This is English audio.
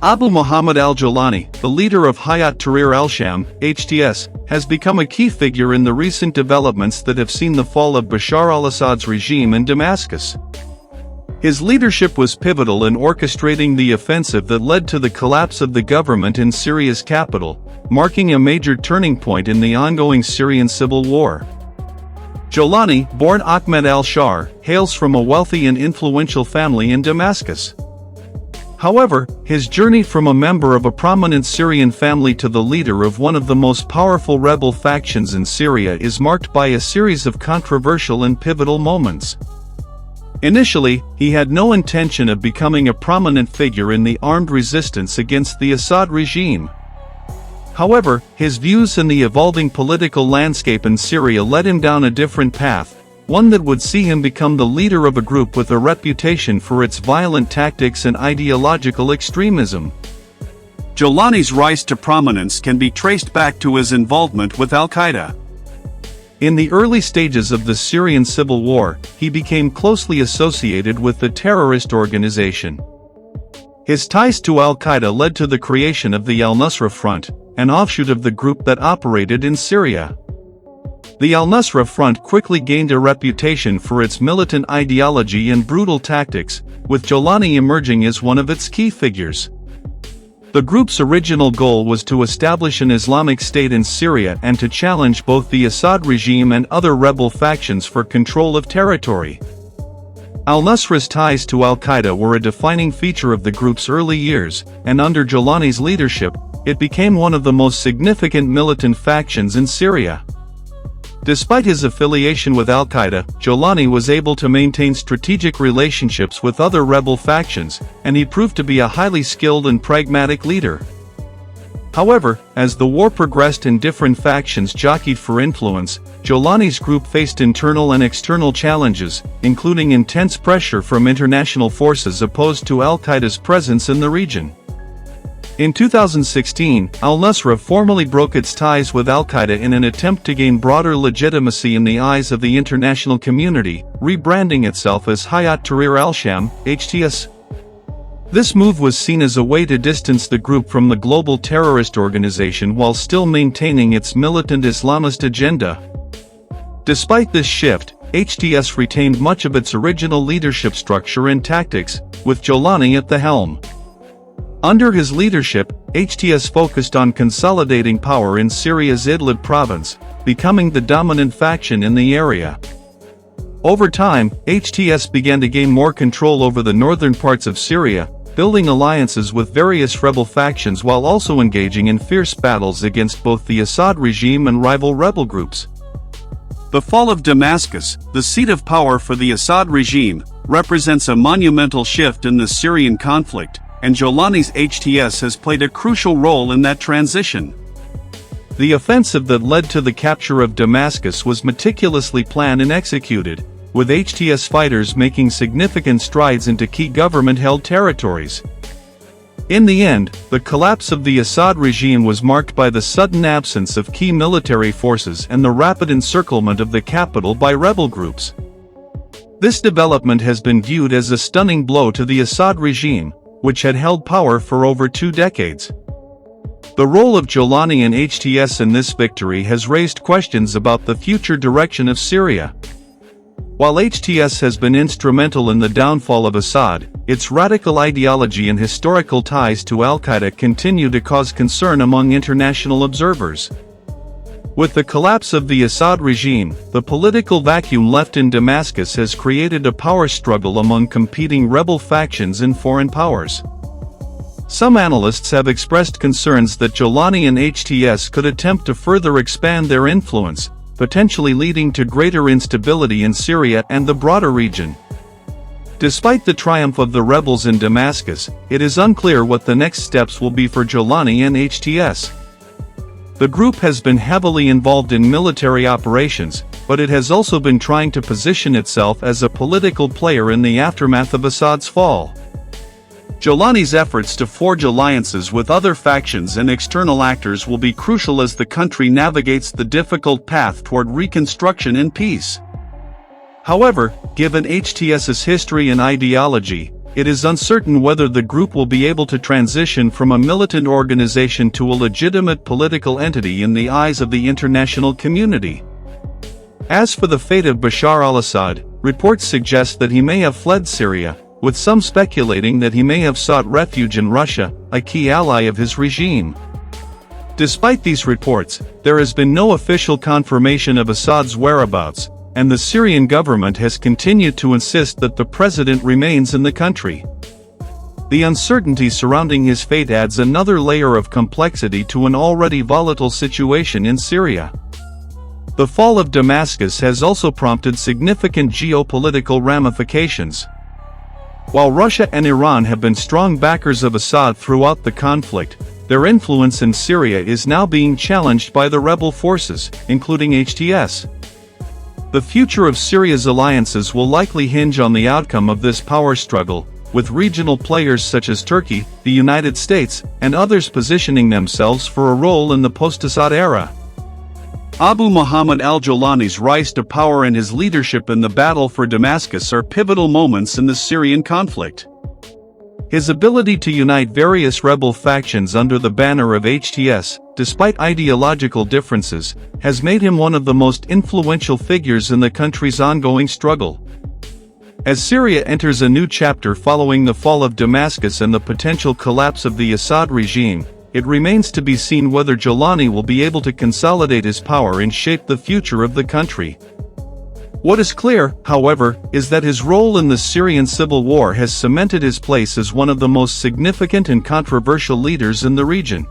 Abu Muhammad al-Jolani, the leader of Hayat Tahrir al-Sham, HTS, has become a key figure in the recent developments that have seen the fall of Bashar al-Assad's regime in Damascus. His leadership was pivotal in orchestrating the offensive that led to the collapse of the government in Syria's capital, marking a major turning point in the ongoing Syrian civil war. Jolani, born Ahmed al-Shaar, hails from a wealthy and influential family in Damascus. However, his journey from a member of a prominent Syrian family to the leader of one of the most powerful rebel factions in Syria is marked by a series of controversial and pivotal moments. Initially, he had no intention of becoming a prominent figure in the armed resistance against the Assad regime. However, his views and the evolving political landscape in Syria led him down a different path, one that would see him become the leader of a group with a reputation for its violent tactics and ideological extremism. Jolani's rise to prominence can be traced back to his involvement with al-Qaeda. In the early stages of the Syrian civil war, he became closely associated with the terrorist organization. His ties to al-Qaeda led to the creation of the al-Nusra Front, an offshoot of the group that operated in Syria. The al-Nusra Front quickly gained a reputation for its militant ideology and brutal tactics, with Jolani emerging as one of its key figures. The group's original goal was to establish an Islamic State in Syria and to challenge both the Assad regime and other rebel factions for control of territory. Al-Nusra's ties to al-Qaeda were a defining feature of the group's early years, and under Jolani's leadership, it became one of the most significant militant factions in Syria. Despite his affiliation with al-Qaeda, Jolani was able to maintain strategic relationships with other rebel factions, and he proved to be a highly skilled and pragmatic leader. However, as the war progressed and different factions jockeyed for influence, Jolani's group faced internal and external challenges, including intense pressure from international forces opposed to al-Qaeda's presence in the region. In 2016, al-Nusra formally broke its ties with al-Qaeda in an attempt to gain broader legitimacy in the eyes of the international community, rebranding itself as Hayat Tahrir al-Sham, HTS. This move was seen as a way to distance the group from the global terrorist organization while still maintaining its militant Islamist agenda. Despite this shift, HTS retained much of its original leadership structure and tactics, with Jolani at the helm. Under his leadership, HTS focused on consolidating power in Syria's Idlib province, becoming the dominant faction in the area. Over time, HTS began to gain more control over the northern parts of Syria, building alliances with various rebel factions while also engaging in fierce battles against both the Assad regime and rival rebel groups. The fall of Damascus, the seat of power for the Assad regime, represents a monumental shift in the Syrian conflict, and Jolani's HTS has played a crucial role in that transition. The offensive that led to the capture of Damascus was meticulously planned and executed, with HTS fighters making significant strides into key government-held territories. In the end, the collapse of the Assad regime was marked by the sudden absence of key military forces and the rapid encirclement of the capital by rebel groups. This development has been viewed as a stunning blow to the Assad regime, which had held power for over 2 decades. The role of Jolani and HTS in this victory has raised questions about the future direction of Syria. While HTS has been instrumental in the downfall of Assad, its radical ideology and historical ties to al-Qaeda continue to cause concern among international observers. With the collapse of the Assad regime, the political vacuum left in Damascus has created a power struggle among competing rebel factions and foreign powers. Some analysts have expressed concerns that Jolani and HTS could attempt to further expand their influence, potentially leading to greater instability in Syria and the broader region. Despite the triumph of the rebels in Damascus, it is unclear what the next steps will be for Jolani and HTS. The group has been heavily involved in military operations, but it has also been trying to position itself as a political player in the aftermath of Assad's fall. Jolani's efforts to forge alliances with other factions and external actors will be crucial as the country navigates the difficult path toward reconstruction and peace. However, given HTS's history and ideology, it is uncertain whether the group will be able to transition from a militant organization to a legitimate political entity in the eyes of the international community. As for the fate of Bashar al-Assad, reports suggest that he may have fled Syria, with some speculating that he may have sought refuge in Russia, a key ally of his regime. Despite these reports, there has been no official confirmation of Assad's whereabouts, and the Syrian government has continued to insist that the president remains in the country. The uncertainty surrounding his fate adds another layer of complexity to an already volatile situation in Syria. The fall of Damascus has also prompted significant geopolitical ramifications. While Russia and Iran have been strong backers of Assad throughout the conflict, their influence in Syria is now being challenged by the rebel forces, including HTS. The future of Syria's alliances will likely hinge on the outcome of this power struggle, with regional players such as Turkey, the United States, and others positioning themselves for a role in the post-Assad era. Abu Muhammad al-Jolani's rise to power and his leadership in the battle for Damascus are pivotal moments in the Syrian conflict. His ability to unite various rebel factions under the banner of HTS, despite ideological differences, has made him one of the most influential figures in the country's ongoing struggle. As Syria enters a new chapter following the fall of Damascus and the potential collapse of the Assad regime, it remains to be seen whether Jolani will be able to consolidate his power and shape the future of the country. What is clear, however, is that his role in the Syrian civil war has cemented his place as one of the most significant and controversial leaders in the region.